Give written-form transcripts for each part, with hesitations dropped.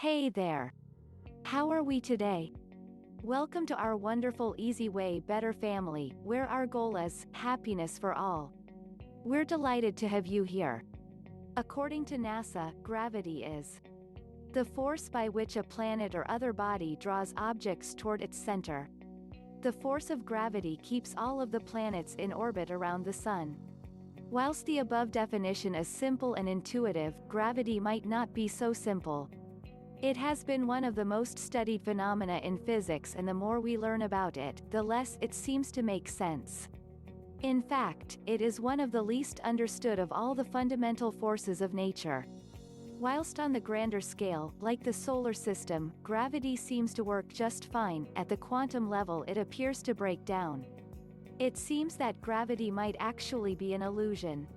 Hey there! How are we today? Welcome to our wonderful Easy Way Better family, where our goal is happiness for all. We're delighted to have you here. According to NASA, gravity is the force by which a planet or other body draws objects toward its center. The force of gravity keeps all of the planets in orbit around the Sun. Whilst the above definition is simple and intuitive, gravity might not be so simple. It has been one of the most studied phenomena in physics, and the more we learn about it, the less it seems to make sense. In fact, it is one of the least understood of all the fundamental forces of nature. Whilst on the grander scale, like the solar system, gravity seems to work just fine, at the quantum level it appears to break down. It seems that gravity might actually be an illusion.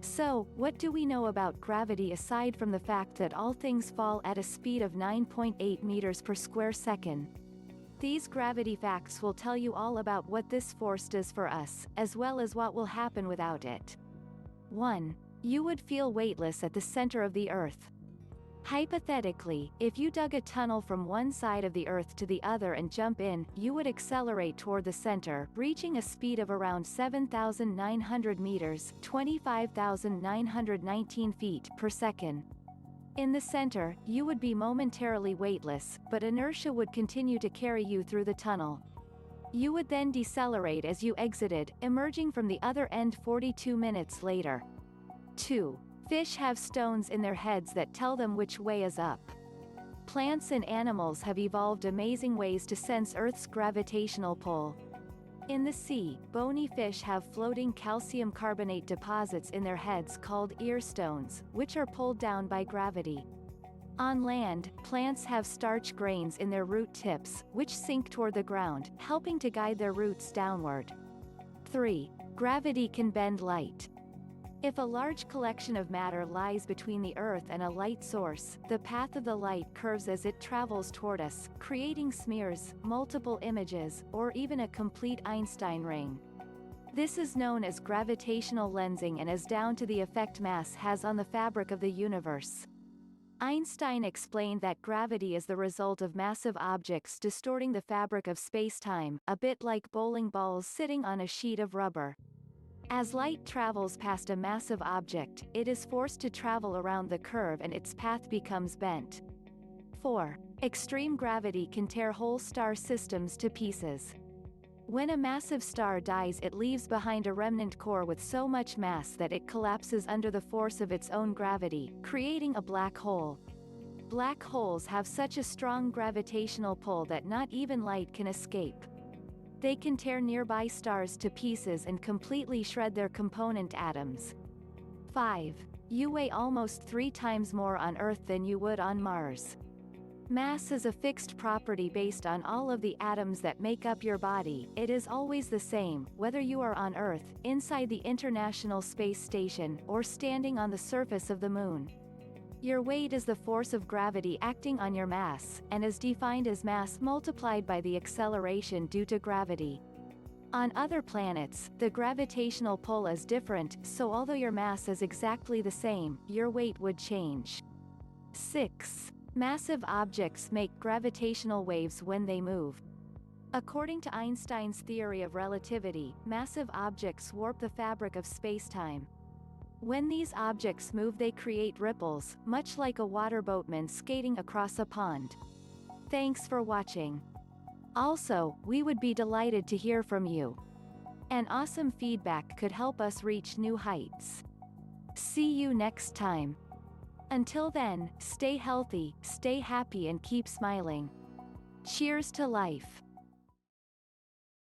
So, what do we know about gravity aside from the fact that all things fall at a speed of 9.8 meters per square second? These gravity facts will tell you all about what this force does for us, as well as what will happen without it. 1. You would feel weightless at the center of the Earth. Hypothetically, if you dug a tunnel from one side of the Earth to the other and jump in, you would accelerate toward the center, reaching a speed of around 7,900 meters (25,919 feet) per second. In the center, you would be momentarily weightless, but inertia would continue to carry you through the tunnel. You would then decelerate as you exited, emerging from the other end 42 minutes later. 2. Fish have stones in their heads that tell them which way is up. Plants and animals have evolved amazing ways to sense Earth's gravitational pull. In the sea, bony fish have floating calcium carbonate deposits in their heads called ear stones, which are pulled down by gravity. On land, plants have starch grains in their root tips, which sink toward the ground, helping to guide their roots downward. 3. Gravity can bend light. If a large collection of matter lies between the Earth and a light source, the path of the light curves as it travels toward us, creating smears, multiple images, or even a complete Einstein ring. This is known as gravitational lensing and is down to the effect mass has on the fabric of the universe. Einstein explained that gravity is the result of massive objects distorting the fabric of space-time, a bit like bowling balls sitting on a sheet of rubber. As light travels past a massive object, it is forced to travel around the curve and its path becomes bent. 4. Extreme gravity can tear whole star systems to pieces. When a massive star dies, it leaves behind a remnant core with so much mass that it collapses under the force of its own gravity, creating a black hole. Black holes have such a strong gravitational pull that not even light can escape. They can tear nearby stars to pieces and completely shred their component atoms. 5. You weigh almost 3 times more on Earth than you would on Mars. Mass is a fixed property based on all of the atoms that make up your body. It is always the same, whether you are on Earth, inside the International Space Station, or standing on the surface of the Moon. Your weight is the force of gravity acting on your mass, and is defined as mass multiplied by the acceleration due to gravity. On other planets, the gravitational pull is different, so although your mass is exactly the same, your weight would change. 6. Massive objects make gravitational waves when they move. According to Einstein's theory of relativity, massive objects warp the fabric of space-time. When these objects move, they create ripples, much like a water boatman skating across a pond. Thanks for watching. Also, we would be delighted to hear from you. An awesome feedback could help us reach new heights. See you next time. Until then, stay healthy, stay happy and keep smiling. Cheers to life.